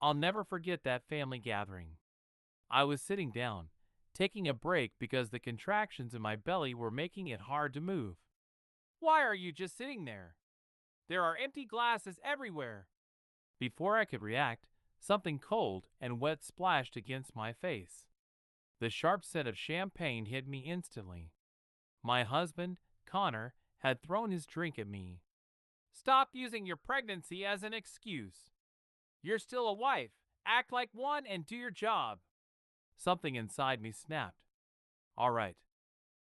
I'll never forget that family gathering. I was sitting down, taking a break because the contractions in my belly were making it hard to move. Why are you just sitting there? There are empty glasses everywhere. Before I could react, something cold and wet splashed against my face. The sharp scent of champagne hit me instantly. My husband, Connor, had thrown his drink at me. Stop using your pregnancy as an excuse. You're still a wife. Act like one and do your job. Something inside me snapped. All right.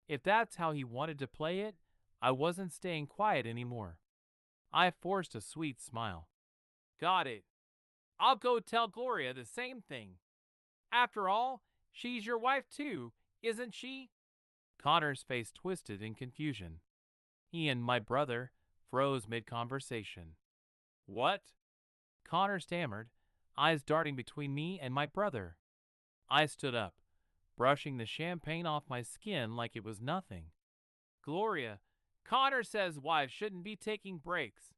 If that's how he wanted to play it, I wasn't staying quiet anymore. I forced a sweet smile. Got it. I'll go tell Gloria the same thing. After all, she's your wife too, isn't she? Connor's face twisted in confusion. Ian, my brother, froze mid-conversation. What? Connor stammered, eyes darting between me and my brother. I stood up, brushing the champagne off my skin like it was nothing. Gloria, Connor says wives shouldn't be taking breaks.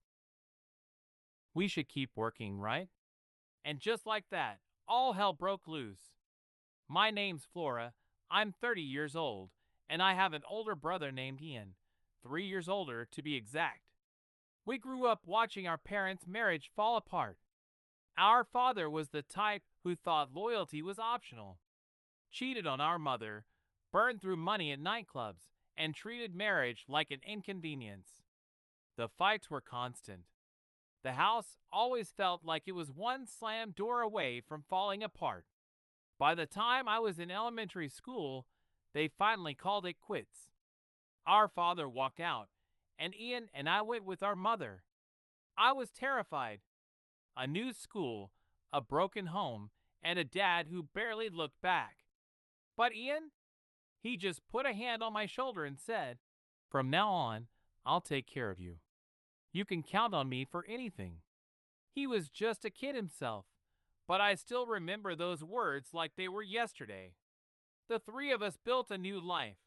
We should keep working, right? And just like that, all hell broke loose. My name's Flora, I'm 30 years old, and I have an older brother named Ian, 3 years older to be exact. We grew up watching our parents' marriage fall apart. Our father was the type who thought loyalty was optional, cheated on our mother, burned through money at nightclubs, and treated marriage like an inconvenience. The fights were constant. The house always felt like it was one slammed door away from falling apart. By the time I was in elementary school, they finally called it quits. Our father walked out, and Ian and I went with our mother. I was terrified. A new school, a broken home, and a dad who barely looked back. But Ian? He just put a hand on my shoulder and said, "From now on, I'll take care of you. You can count on me for anything." He was just a kid himself, but I still remember those words like they were yesterday. The three of us built a new life.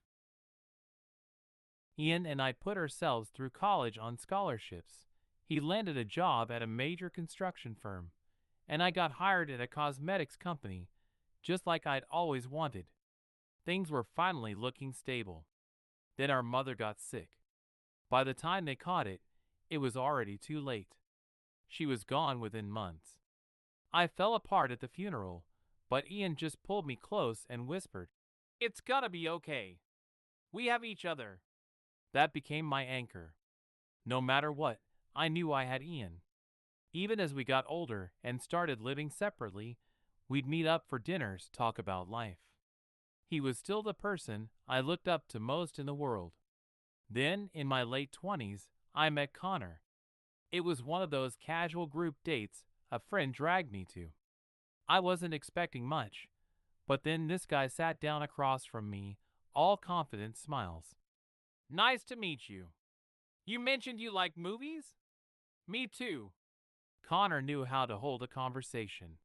Ian and I put ourselves through college on scholarships. He landed a job at a major construction firm, and I got hired at a cosmetics company, just like I'd always wanted. Things were finally looking stable. Then our mother got sick. By the time they caught it, it was already too late. She was gone within months. I fell apart at the funeral, but Ian just pulled me close and whispered, "It's gonna be okay. We have each other." That became my anchor. No matter what, I knew I had Ian. Even as we got older and started living separately, we'd meet up for dinners, talk about life. He was still the person I looked up to most in the world. Then, in my late 20s, I met Connor. It was one of those casual group dates a friend dragged me to. I wasn't expecting much, but then this guy sat down across from me, all confident smiles. "Nice to meet you. You mentioned you like movies?" "Me too." Connor knew how to hold a conversation.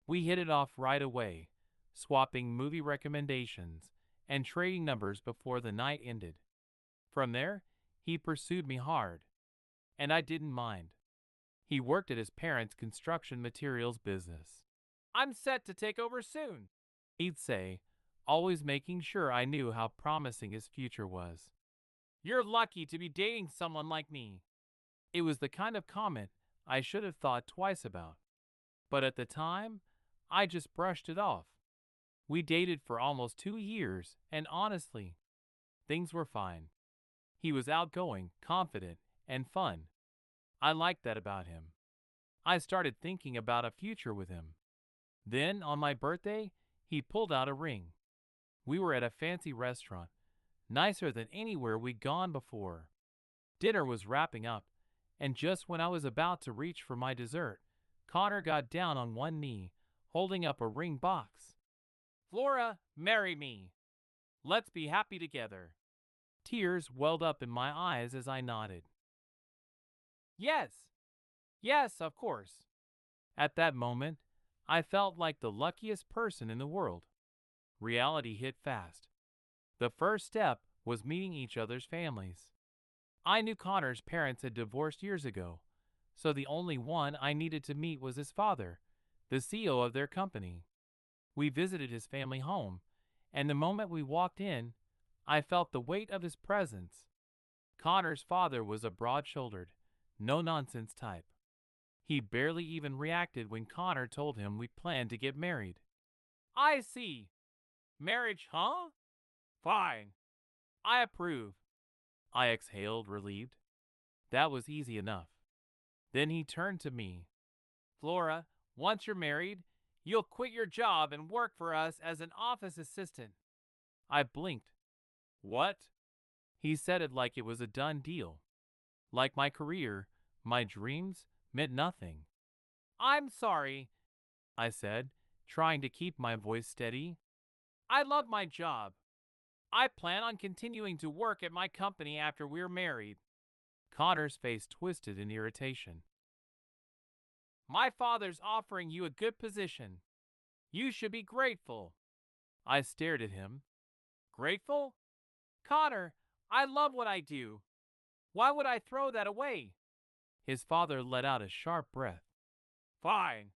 We hit it off right away, swapping movie recommendations and trading numbers before the night ended. From there, he pursued me hard, and I didn't mind. He worked at his parents' construction materials business. "I'm set to take over soon," he'd say, always making sure I knew how promising his future was. "You're lucky to be dating someone like me." It was the kind of comment I should have thought twice about. But at the time, I just brushed it off. We dated for almost 2 years, and honestly, things were fine. He was outgoing, confident, and fun. I liked that about him. I started thinking about a future with him. Then, on my birthday, he pulled out a ring. We were at a fancy restaurant, nicer than anywhere we'd gone before. Dinner was wrapping up, and just when I was about to reach for my dessert, Connor got down on one knee, holding up a ring box. "Flora, marry me. Let's be happy together." Tears welled up in my eyes as I nodded. "Yes, yes, of course." At that moment, I felt like the luckiest person in the world. Reality hit fast. The first step was meeting each other's families. I knew Connor's parents had divorced years ago, so the only one I needed to meet was his father, the CEO of their company. We visited his family home, and the moment we walked in, I felt the weight of his presence. Connor's father was a broad-shouldered, no-nonsense type. He barely even reacted when Connor told him we planned to get married. I see. Marriage, huh? Fine. I approve. I exhaled, relieved. That was easy enough. Then he turned to me. Flora, once you're married, you'll quit your job and work for us as an office assistant. I blinked. What? He said it like it was a done deal. Like my career, my dreams, meant nothing. I'm sorry, I said, trying to keep my voice steady. I love my job. I plan on continuing to work at my company after we're married. Connor's face twisted in irritation. My father's offering you a good position. You should be grateful. I stared at him. Grateful? Connor, I love what I do. Why would I throw that away? His father let out a sharp breath. Fine.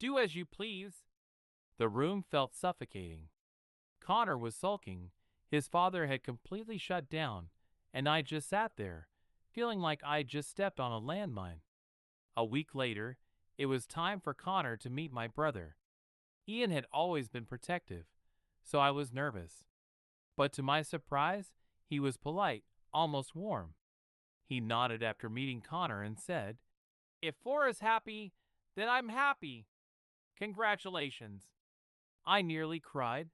Do as you please. The room felt suffocating. Connor was sulking. His father had completely shut down, and I just sat there, feeling like I'd just stepped on a landmine. A week later, it was time for Connor to meet my brother. Ian had always been protective, so I was nervous. But to my surprise, he was polite, almost warm. He nodded after meeting Connor and said, If Flora's happy, then I'm happy. Congratulations. I nearly cried.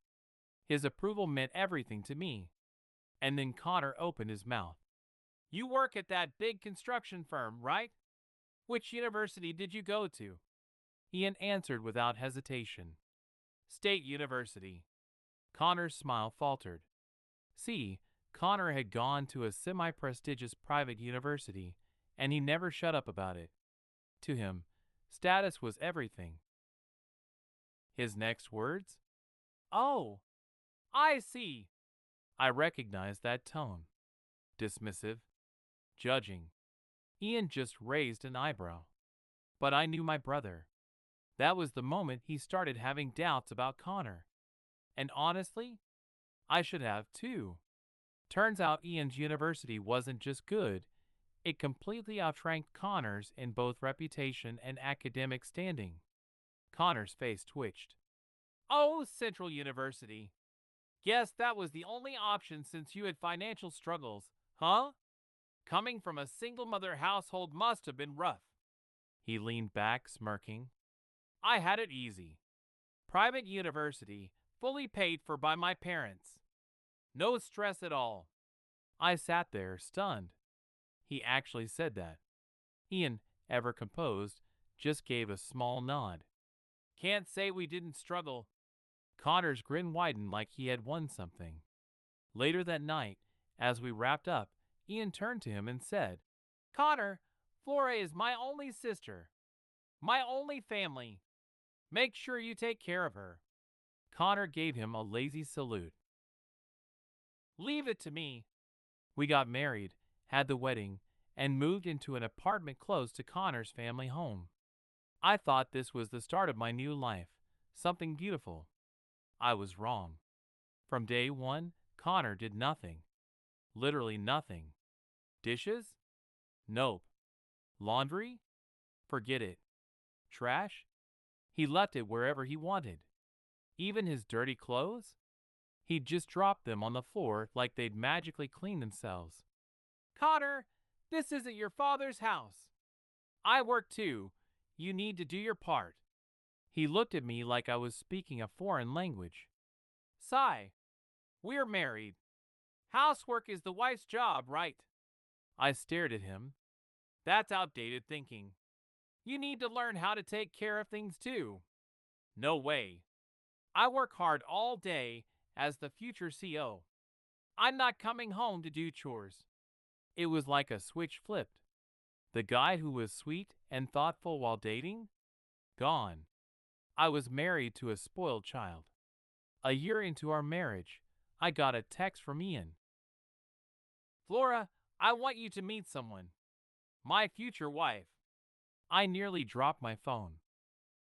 His approval meant everything to me. And then Connor opened his mouth. You work at that big construction firm, right? Which university did you go to? Ian answered without hesitation. State University. Connor's smile faltered. See, Connor had gone to a semi-prestigious private university, and he never shut up about it. To him, status was everything. His next words? Oh, I see. I recognized that tone. Dismissive, judging. Ian just raised an eyebrow. But I knew my brother. That was the moment he started having doubts about Connor. And honestly, I should have too. Turns out Ian's university wasn't just good, it completely outranked Connor's in both reputation and academic standing. Connor's face twitched. Oh, Central University. Guess that was the only option since you had financial struggles, huh? Coming from a single mother household must have been rough. He leaned back, smirking. I had it easy. Private university, fully paid for by my parents. No stress at all. I sat there, stunned. He actually said that. Ian, ever composed, just gave a small nod. Can't say we didn't struggle. Connor's grin widened like he had won something. Later that night, as we wrapped up, Ian turned to him and said, Connor, Flora is my only sister. My only family. Make sure you take care of her. Connor gave him a lazy salute. Leave it to me. We got married, had the wedding, and moved into an apartment close to Connor's family home. I thought this was the start of my new life, something beautiful. I was wrong. From day one, Connor did nothing. Literally nothing. Dishes? Nope. Laundry? Forget it. Trash? He left it wherever he wanted. Even his dirty clothes? He'd just drop them on the floor like they'd magically clean themselves. Connor, this isn't your father's house. I work too. You need to do your part. He looked at me like I was speaking a foreign language. Sigh. We're married. Housework is the wife's job, right? I stared at him. That's outdated thinking. You need to learn how to take care of things too. No way. I work hard all day as the future CEO. I'm not coming home to do chores. It was like a switch flipped. The guy who was sweet and thoughtful while dating? Gone. I was married to a spoiled child. A year into our marriage, I got a text from Ian. Flora, I want you to meet someone. My future wife. I nearly dropped my phone.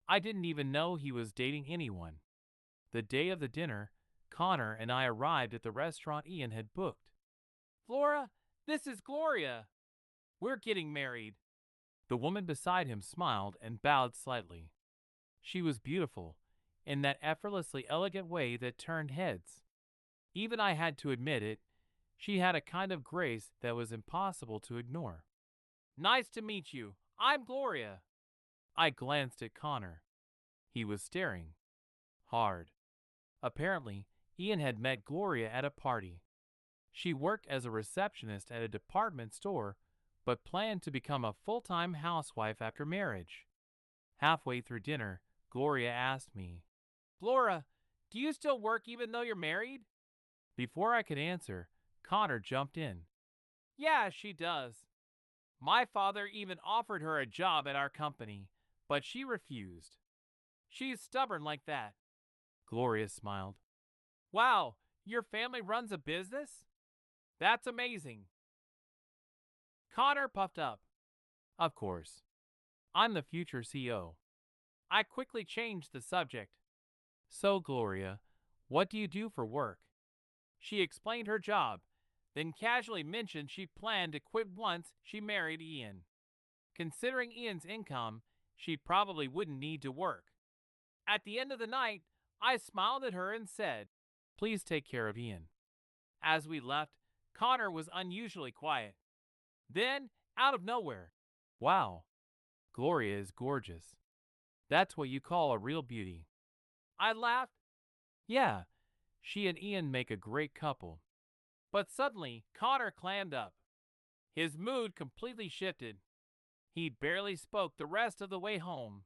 I didn't even know he was dating anyone. The day of the dinner, Connor and I arrived at the restaurant Ian had booked. Flora, this is Gloria. We're getting married. The woman beside him smiled and bowed slightly. She was beautiful, in that effortlessly elegant way that turned heads. Even I had to admit it, she had a kind of grace that was impossible to ignore. Nice to meet you. I'm Gloria. I glanced at Connor. He was staring. Hard. Apparently, Ian had met Gloria at a party. She worked as a receptionist at a department store, but planned to become a full-time housewife after marriage. Halfway through dinner, Gloria asked me, Flora, do you still work even though you're married? Before I could answer, Connor jumped in. Yeah, she does. My father even offered her a job at our company, but she refused. She's stubborn like that. Gloria smiled. Wow, your family runs a business? That's amazing. Connor puffed up. Of course. I'm the future CEO. I quickly changed the subject. So, Gloria, what do you do for work? She explained her job, then casually mentioned she planned to quit once she married Ian. Considering Ian's income, she probably wouldn't need to work. At the end of the night, I smiled at her and said, Please take care of Ian. As we left, Connor was unusually quiet. Then, out of nowhere, wow, Gloria is gorgeous. That's what you call a real beauty. I laughed. Yeah, she and Ian make a great couple. But suddenly, Connor clammed up. His mood completely shifted. He barely spoke the rest of the way home.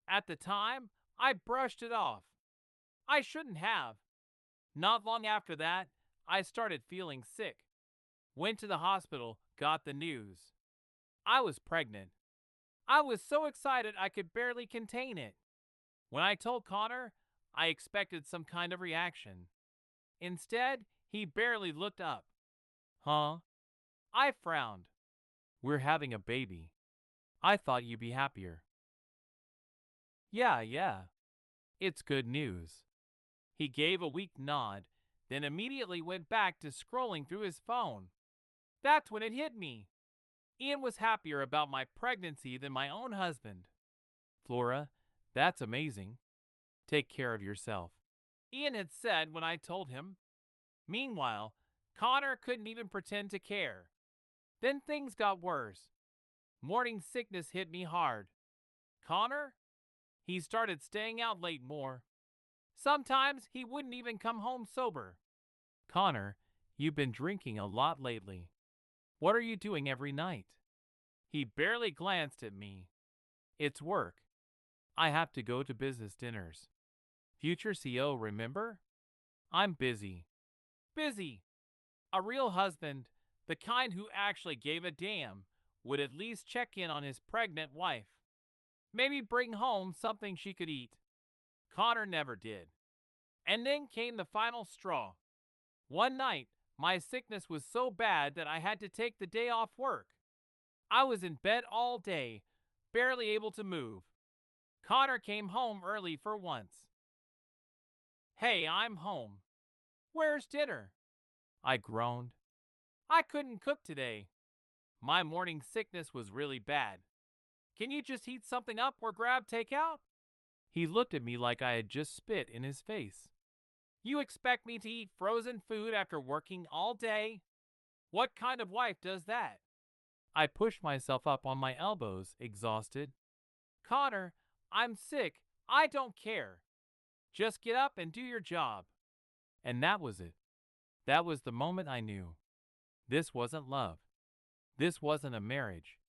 At the time, I brushed it off. I shouldn't have. Not long after that, I started feeling sick. Went to the hospital, got the news. I was pregnant. I was so excited I could barely contain it. When I told Connor, I expected some kind of reaction. Instead, he barely looked up. Huh? I frowned. We're having a baby. I thought you'd be happier. Yeah. It's good news. He gave a weak nod, then immediately went back to scrolling through his phone. That's when it hit me. Ian was happier about my pregnancy than my own husband. Flora, that's amazing. Take care of yourself. Ian had said when I told him. Meanwhile, Connor couldn't even pretend to care. Then things got worse. Morning sickness hit me hard. Connor? He started staying out late more. Sometimes he wouldn't even come home sober. Connor, you've been drinking a lot lately. What are you doing every night? He barely glanced at me. It's work. I have to go to business dinners. Future CEO, remember? I'm busy. Busy. A real husband, the kind who actually gave a damn, would at least check in on his pregnant wife. Maybe bring home something she could eat. Connor never did. And then came the final straw. One night, my sickness was so bad that I had to take the day off work. I was in bed all day, barely able to move. Connor came home early for once. Hey, I'm home. Where's dinner? I groaned. I couldn't cook today. My morning sickness was really bad. Can you just heat something up or grab takeout? He looked at me like I had just spit in his face. You expect me to eat frozen food after working all day? What kind of wife does that? I pushed myself up on my elbows, exhausted. Connor, I'm sick. I don't care. Just get up and do your job. And that was it. That was the moment I knew. This wasn't love. This wasn't a marriage.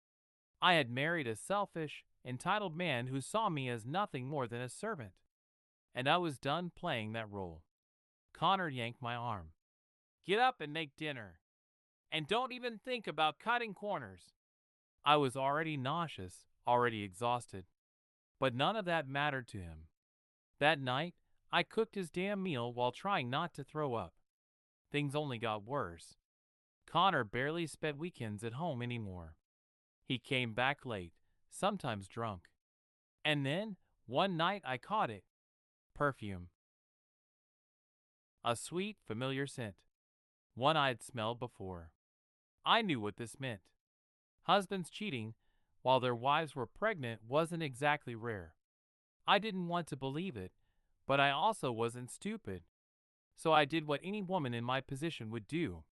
I had married a selfish, entitled man who saw me as nothing more than a servant. And I was done playing that role. Connor yanked my arm. Get up and make dinner. And don't even think about cutting corners. I was already nauseous, already exhausted. But none of that mattered to him. That night, I cooked his damn meal while trying not to throw up. Things only got worse. Connor barely spent weekends at home anymore. He came back late, sometimes drunk. And then, one night I caught it. Perfume. A sweet, familiar scent. One I'd smelled before. I knew what this meant. Husbands cheating while their wives were pregnant wasn't exactly rare. I didn't want to believe it, but I also wasn't stupid. So I did what any woman in my position would do.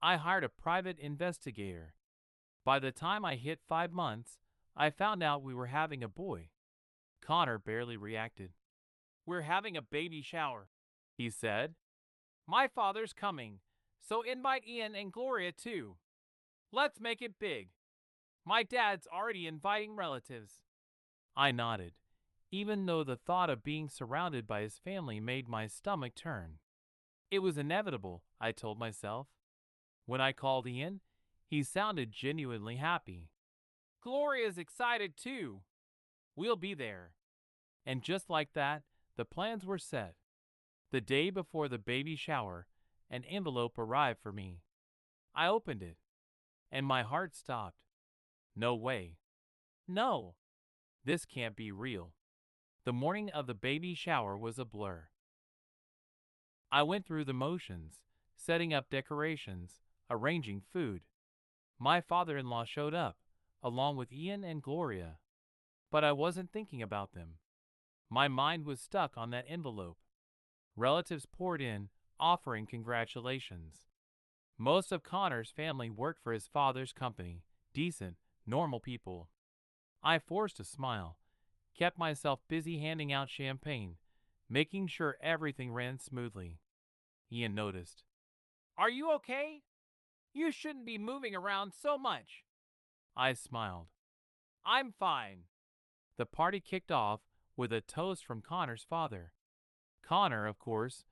I hired a private investigator. By the time I hit 5 months, I found out we were having a boy. Connor barely reacted. "We're having a baby shower," he said. "My father's coming, so invite Ian and Gloria too. Let's make it big. My dad's already inviting relatives." I nodded, even though the thought of being surrounded by his family made my stomach turn. It was inevitable, I told myself. When I called Ian, he sounded genuinely happy. "Gloria's excited too. We'll be there." And just like that, the plans were set. The day before the baby shower, an envelope arrived for me. I opened it, and my heart stopped. No way. No. This can't be real. The morning of the baby shower was a blur. I went through the motions, setting up decorations, arranging food. My father-in-law showed up, along with Ian and Gloria. But I wasn't thinking about them. My mind was stuck on that envelope. Relatives poured in, offering congratulations. Most of Connor's family worked for his father's company, decent, normal people. I forced a smile, kept myself busy handing out champagne, making sure everything ran smoothly. Ian noticed. "Are you okay? You shouldn't be moving around so much." I smiled. "I'm fine." The party kicked off with a toast from Connor's father. Connor, of course,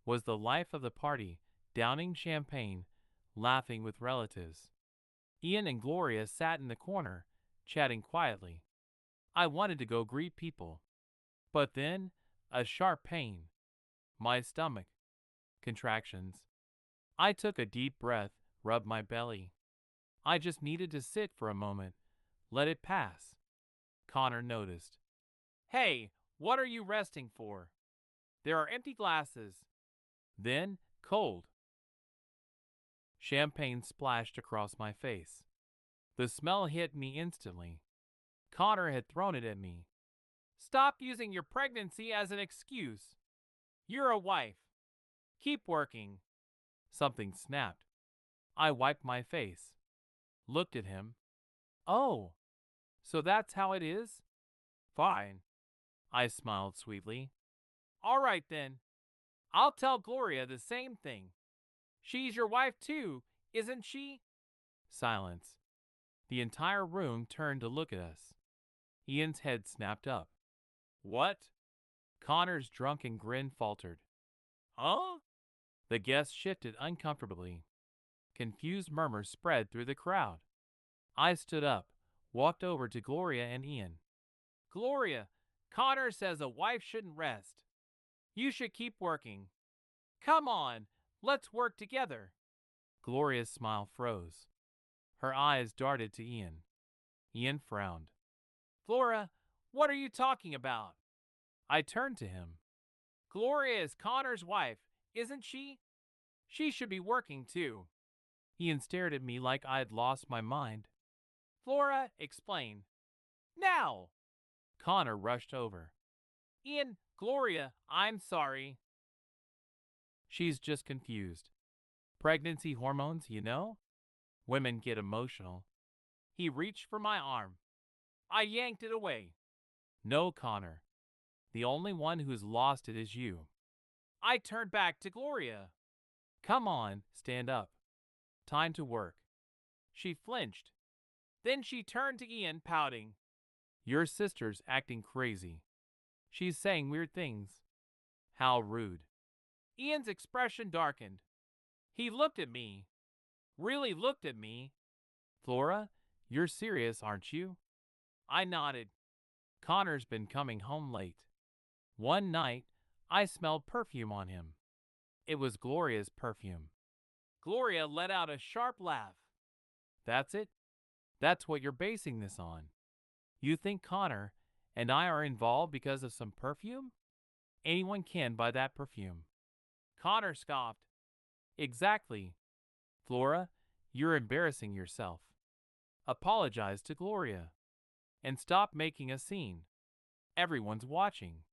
was the life of the party, downing champagne, laughing with relatives. Ian and Gloria sat in the corner, chatting quietly. I wanted to go greet people. But then, a sharp pain. My stomach. Contractions. I took a deep breath, rubbed my belly. I just needed to sit for a moment, let it pass. Connor noticed. "Hey, what are you resting for? There are empty glasses." Then, cold champagne splashed across my face. The smell hit me instantly. Connor had thrown it at me. "Stop using your pregnancy as an excuse. You're a wife. Keep working." Something snapped. I wiped my face. Looked at him. "Oh, so that's how it is? Fine." I smiled sweetly. "All right then. I'll tell Gloria the same thing. She's your wife too, isn't she?" Silence. The entire room turned to look at us. Ian's head snapped up. "What?" Connor's drunken grin faltered. "Huh?" The guests shifted uncomfortably. Confused murmurs spread through the crowd. I stood up, walked over to Gloria and Ian. "Gloria, Connor says a wife shouldn't rest. You should keep working. Come on, let's work together." Gloria's smile froze. Her eyes darted to Ian. Ian frowned. "Gloria, what are you talking about?" I turned to him. "Gloria is Connor's wife, isn't she? She should be working too." Ian stared at me like I'd lost my mind. "Flora, explain. Now!" Connor rushed over. "Ian, Gloria, I'm sorry." She's just confused. Pregnancy hormones, you know? Women get emotional. He reached for my arm. I yanked it away. "No, Connor. The only one who's lost it is you." I turned back to Gloria. "Come on, stand up. Time to work." She flinched. Then she turned to Ian, pouting. "Your sister's acting crazy. She's saying weird things." How rude. Ian's expression darkened. He looked at me. Really looked at me. "Flora, you're serious, aren't you?" I nodded. "Connor's been coming home late. One night, I smelled perfume on him. It was Gloria's perfume." Gloria let out a sharp laugh. That's it? That's what you're basing this on? You think Connor and I are involved because of some perfume? Anyone can buy that perfume. Connor scoffed. Exactly. Flora, you're embarrassing yourself. Apologize to Gloria. And stop making a scene. Everyone's watching.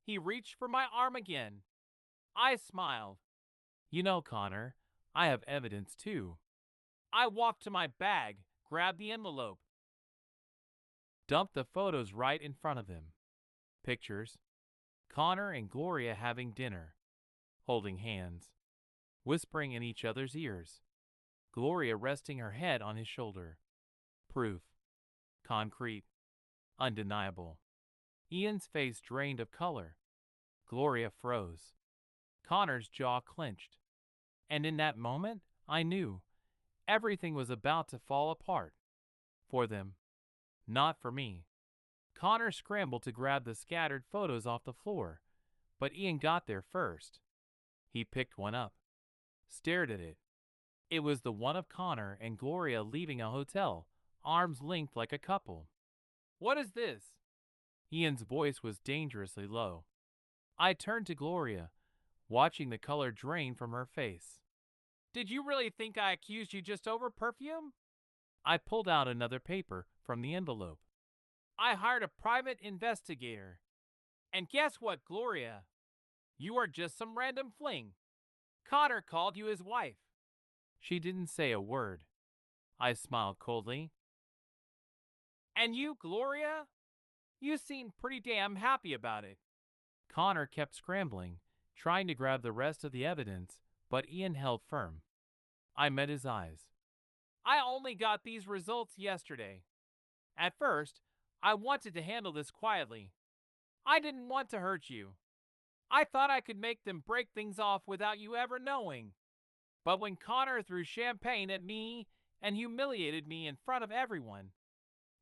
He reached for my arm again. I smiled. You know, Connor, I have evidence too. I walked to my bag, grabbed the envelope, dumped the photos right in front of him. Pictures. Connor and Gloria having dinner, holding hands, whispering in each other's ears. Gloria resting her head on his shoulder. Proof. Concrete. Undeniable. Ian's face drained of color. Gloria froze. Connor's jaw clenched. And in that moment, I knew everything was about to fall apart. For them. Not for me. Connor scrambled to grab the scattered photos off the floor, but Ian got there first. He picked one up, stared at it. It was the one of Connor and Gloria leaving a hotel, arms linked like a couple. What is this? Ian's voice was dangerously low. I turned to Gloria, watching the color drain from her face. Did you really think I accused you just over perfume? I pulled out another paper from the envelope. I hired a private investigator. And guess what, Gloria? You are just some random fling. Connor called you his wife. She didn't say a word. I smiled coldly. And you, Gloria? You seemed pretty damn happy about it. Connor kept scrambling, trying to grab the rest of the evidence, but Ian held firm. I met his eyes. I only got these results yesterday. At first, I wanted to handle this quietly. I didn't want to hurt you. I thought I could make them break things off without you ever knowing. But when Connor threw champagne at me and humiliated me in front of everyone,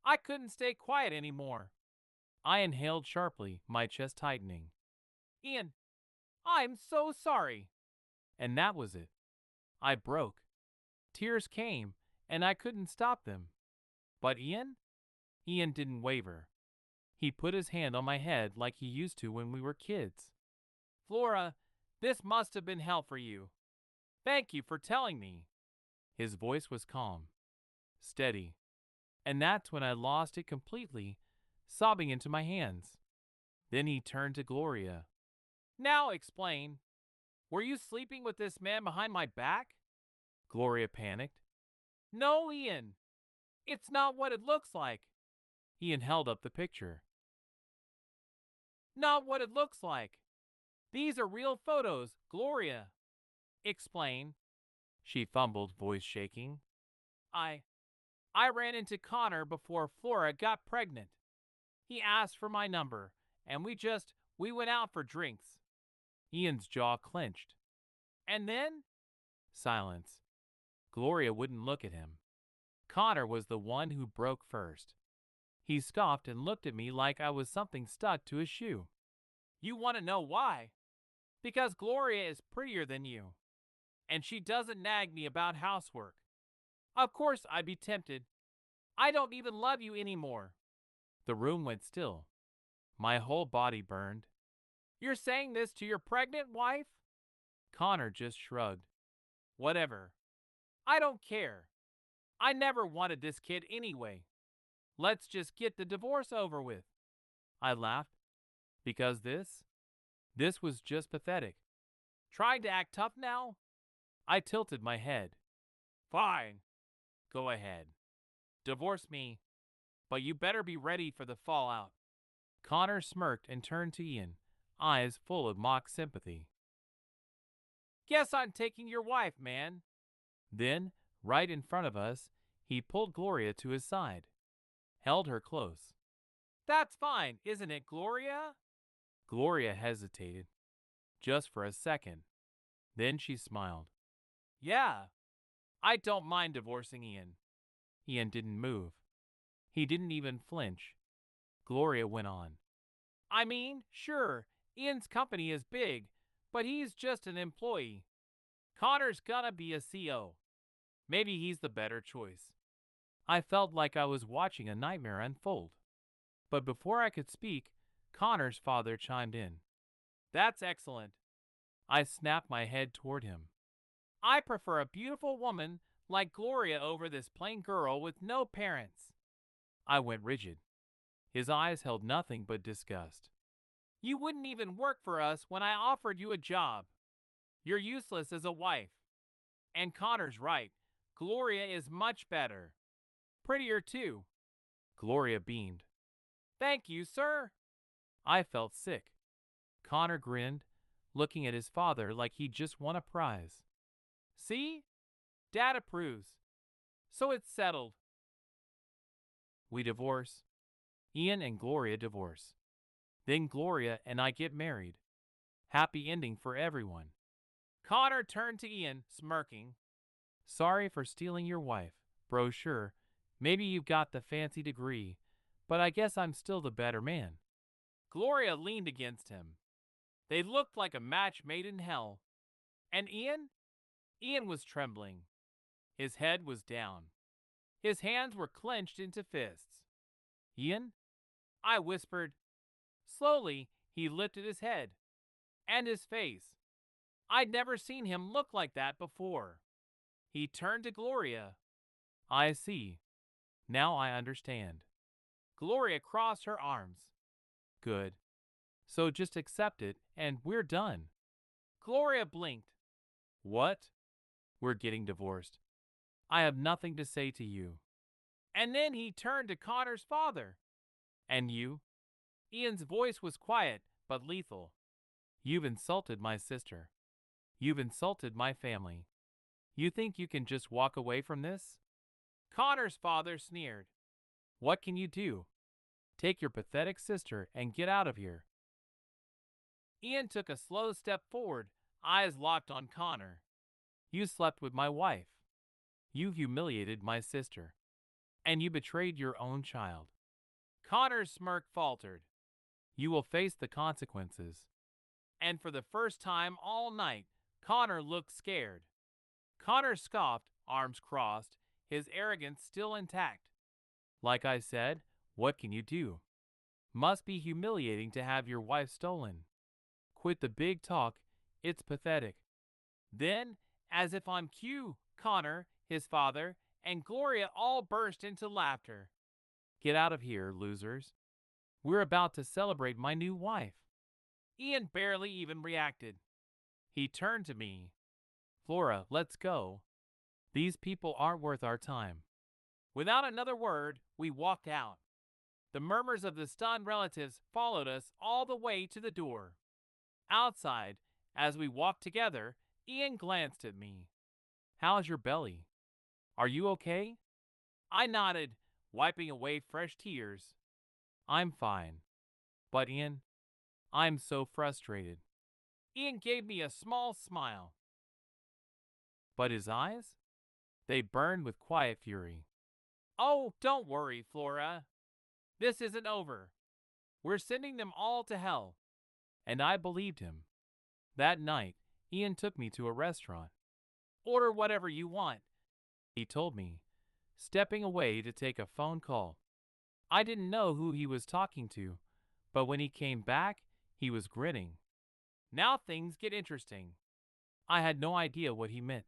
I couldn't stay quiet anymore. I inhaled sharply, my chest tightening. Ian, I'm so sorry. And that was it. I broke. Tears came, and I couldn't stop them. But Ian? Ian didn't waver. He put his hand on my head like he used to when we were kids. Flora, this must have been hell for you. Thank you for telling me. His voice was calm, steady. And that's when I lost it completely, sobbing into my hands. Then he turned to Gloria. Now explain. Were you sleeping with this man behind my back? Gloria panicked. No, Ian. It's not what it looks like. Ian held up the picture. Not what it looks like. These are real photos, Gloria. Explain. She fumbled, voice shaking. I ran into Connor before Flora got pregnant. He asked for my number, and we went out for drinks. Ian's jaw clenched. And then? Silence. Gloria wouldn't look at him. Connor was the one who broke first. He scoffed and looked at me like I was something stuck to his shoe. You want to know why? Because Gloria is prettier than you, and she doesn't nag me about housework. Of course I'd be tempted. I don't even love you anymore. The room went still. My whole body burned. You're saying this to your pregnant wife? Connor just shrugged. Whatever. I don't care. I never wanted this kid anyway. Let's just get the divorce over with. I laughed. Because this was just pathetic. Trying to act tough now? I tilted my head. Fine. Go ahead. Divorce me. But you better be ready for the fallout. Connor smirked and turned to Ian, eyes full of mock sympathy. Guess I'm taking your wife, man. Then, right in front of us, he pulled Gloria to his side, held her close. That's fine, isn't it, Gloria? Gloria hesitated, just for a second. Then she smiled. Yeah, I don't mind divorcing Ian. Ian didn't move. He didn't even flinch. Gloria went on. I mean, sure, Ian's company is big, but he's just an employee. Connor's gonna be a CO. Maybe he's the better choice. I felt like I was watching a nightmare unfold. But before I could speak, Connor's father chimed in. That's excellent. I snapped my head toward him. I prefer a beautiful woman like Gloria over this plain girl with no parents. I went rigid. His eyes held nothing but disgust. You wouldn't even work for us when I offered you a job. You're useless as a wife. And Connor's right. Gloria is much better. Prettier too. Gloria beamed. Thank you, sir. I felt sick. Connor grinned, looking at his father like he'd just won a prize. See? Dad approves. So it's settled. We divorce. Ian and Gloria divorce. Then Gloria and I get married. Happy ending for everyone. Connor turned to Ian, smirking. Sorry for stealing your wife, brochure. Maybe you've got the fancy degree, but I guess I'm still the better man. Gloria leaned against him. They looked like a match made in hell. And Ian? Ian was trembling. His head was down. His hands were clenched into fists. Ian? I whispered. Slowly, he lifted his head. And his face. I'd never seen him look like that before. He turned to Gloria. I see. Now I understand. Gloria crossed her arms. Good. So just accept it, and we're done. Gloria blinked. What? We're getting divorced. I have nothing to say to you. And then he turned to Connor's father. And you? Ian's voice was quiet, but lethal. You've insulted my sister. You've insulted my family. You think you can just walk away from this? Connor's father sneered. What can you do? Take your pathetic sister and get out of here. Ian took a slow step forward, eyes locked on Connor. You slept with my wife. You humiliated my sister. And you betrayed your own child. Connor's smirk faltered. You will face the consequences. And for the first time all night, Connor looked scared. Connor scoffed, arms crossed, his arrogance still intact. Like I said, what can you do? Must be humiliating to have your wife stolen. Quit the big talk, it's pathetic. Then, as if on cue, Connor, his father, and Gloria all burst into laughter. Get out of here, losers. We're about to celebrate my new wife. Ian barely even reacted. He turned to me. Flora, let's go. These people aren't worth our time. Without another word, we walked out. The murmurs of the stunned relatives followed us all the way to the door. Outside, as we walked together, Ian glanced at me. How's your belly? Are you okay? I nodded, wiping away fresh tears. I'm fine. But Ian, I'm so frustrated. Ian gave me a small smile. But his eyes? They burned with quiet fury. Oh, don't worry, Flora. This isn't over. We're sending them all to hell. And I believed him. That night, Ian took me to a restaurant. Order whatever you want, he told me, stepping away to take a phone call. I didn't know who he was talking to, but when he came back, he was grinning. Now things get interesting. I had no idea what he meant.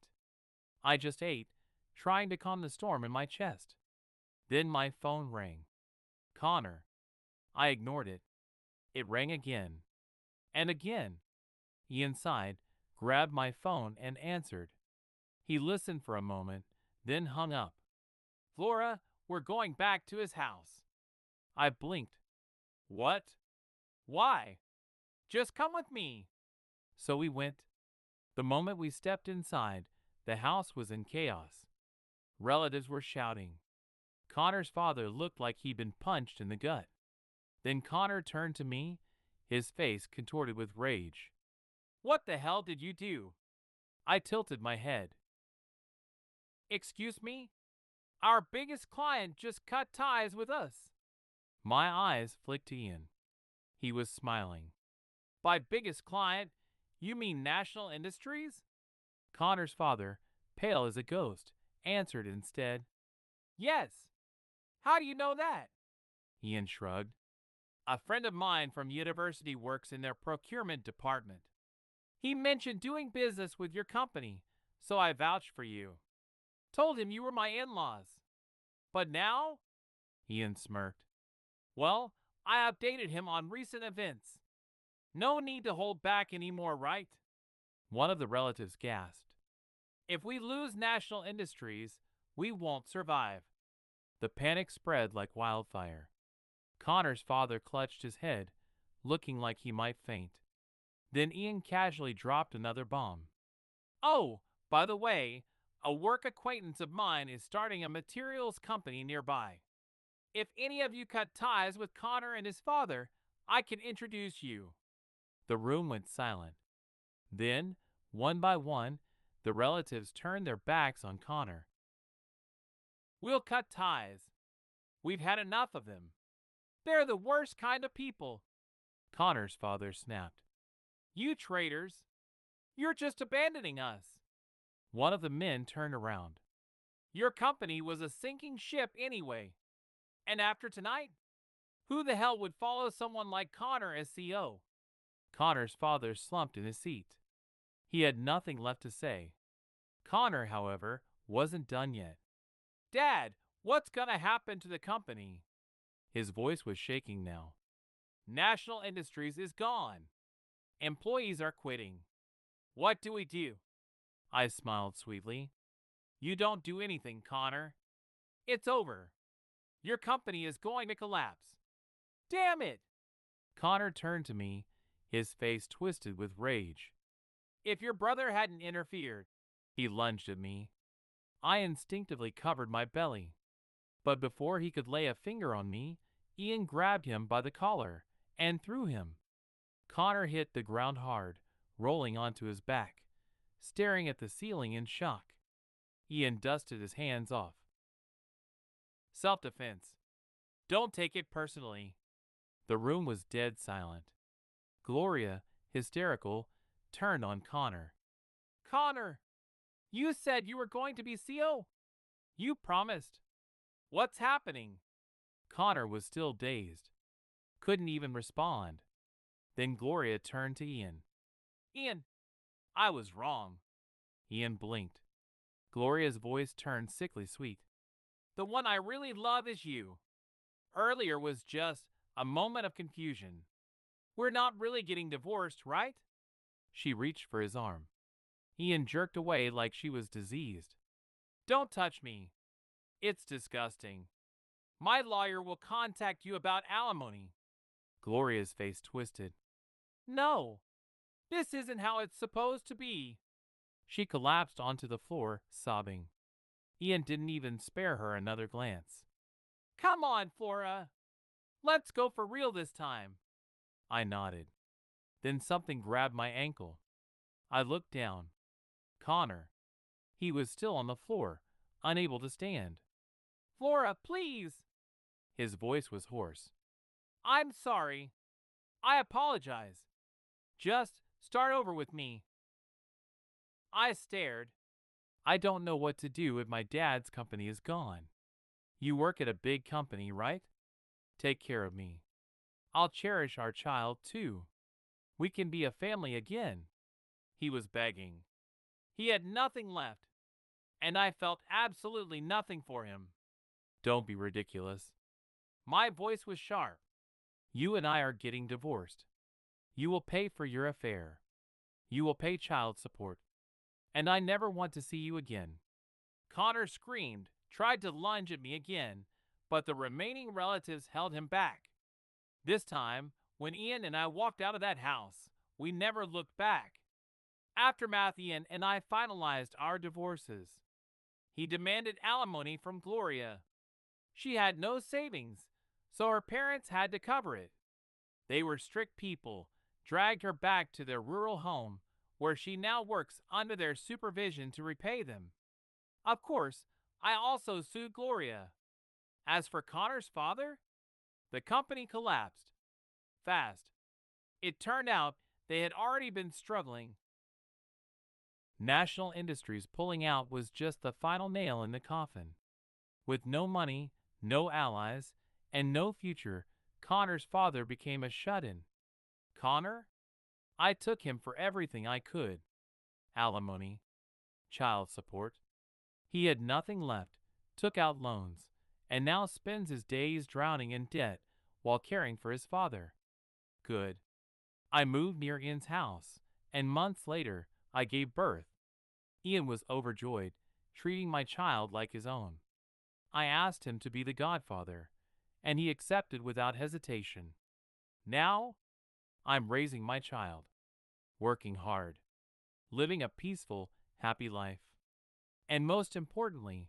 I just ate, trying to calm the storm in my chest. Then my phone rang. Connor. I ignored it. It rang again. And again. Ian sighed, grabbed my phone, and answered. He listened for a moment, then hung up. Flora, we're going back to his house. I blinked. What? Why? Just come with me. So we went. The moment we stepped inside, the house was in chaos. Relatives were shouting. Connor's father looked like he'd been punched in the gut. Then Connor turned to me, his face contorted with rage. What the hell did you do? I tilted my head. Excuse me? Our biggest client just cut ties with us. My eyes flicked to Ian. He was smiling. By biggest client, you mean National Industries? Connor's father, pale as a ghost, answered instead. Yes. How do you know that? Ian shrugged. A friend of mine from university works in their procurement department. He mentioned doing business with your company, so I vouched for you. Told him you were my in-laws. But now? Ian smirked. Well, I updated him on recent events. No need to hold back anymore, right? One of the relatives gasped. If we lose national industries, we won't survive. The panic spread like wildfire. Connor's father clutched his head, looking like he might faint. Then Ian casually dropped another bomb. Oh, by the way, a work acquaintance of mine is starting a materials company nearby. If any of you cut ties with Connor and his father, I can introduce you. The room went silent. Then, one by one, the relatives turned their backs on Connor. We'll cut ties. We've had enough of them. They're the worst kind of people. Connor's father snapped. You traitors! You're just abandoning us. One of the men turned around. Your company was a sinking ship anyway. And after tonight, who the hell would follow someone like Connor as CO? Connor's father slumped in his seat. He had nothing left to say. Connor, however, wasn't done yet. Dad, what's gonna happen to the company? His voice was shaking now. National Industries is gone. Employees are quitting. What do we do? I smiled sweetly. You don't do anything, Connor. It's over. Your company is going to collapse. Damn it! Connor turned to me, his face twisted with rage. If your brother hadn't interfered, he lunged at me. I instinctively covered my belly. But before he could lay a finger on me, Ian grabbed him by the collar and threw him. Connor hit the ground hard, rolling onto his back, staring at the ceiling in shock. Ian dusted his hands off. Self-defense. Don't take it personally. The room was dead silent. Gloria, hysterical, turned on Connor. Connor, you said you were going to be CO. You promised. What's happening? Connor was still dazed. Couldn't even respond. Then Gloria turned to Ian. Ian, I was wrong. Ian blinked. Gloria's voice turned sickly sweet. The one I really love is you. Earlier was just a moment of confusion. We're not really getting divorced, right? She reached for his arm. Ian jerked away like she was diseased. Don't touch me. It's disgusting. My lawyer will contact you about alimony. Gloria's face twisted. No, this isn't how it's supposed to be. She collapsed onto the floor, sobbing. Ian didn't even spare her another glance. Come on, Flora. Let's go for real this time. I nodded. Then something grabbed my ankle. I looked down. Connor. He was still on the floor, unable to stand. Flora, please. His voice was hoarse. I'm sorry. I apologize. Just start over with me. I stared. I don't know what to do if my dad's company is gone. You work at a big company, right? Take care of me. I'll cherish our child, too. We can be a family again. He was begging. He had nothing left, and I felt absolutely nothing for him. Don't be ridiculous. My voice was sharp. You and I are getting divorced. You will pay for your affair. You will pay child support. And I never want to see you again. Connor screamed, tried to lunge at me again, but the remaining relatives held him back. This time, when Ian and I walked out of that house, we never looked back. Aftermath, Ian and I finalized our divorces. He demanded alimony from Gloria. She had no savings, so her parents had to cover it. They were strict people, dragged her back to their rural home, where she now works under their supervision to repay them. Of course, I also sued Gloria. As for Connor's father, the company collapsed. Fast. It turned out they had already been struggling National Industries pulling out was just the final nail in the coffin. With no money, no allies, and no future, Connor's father became a shut-in. Connor? I took him for everything I could. Alimony, child support. He had nothing left, took out loans, and now spends his days drowning in debt while caring for his father. Good. I moved near Ian's house, and months later, I gave birth. Ian was overjoyed, treating my child like his own. I asked him to be the godfather, and he accepted without hesitation. Now, I'm raising my child, working hard, living a peaceful, happy life. And most importantly,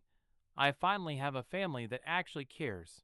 I finally have a family that actually cares.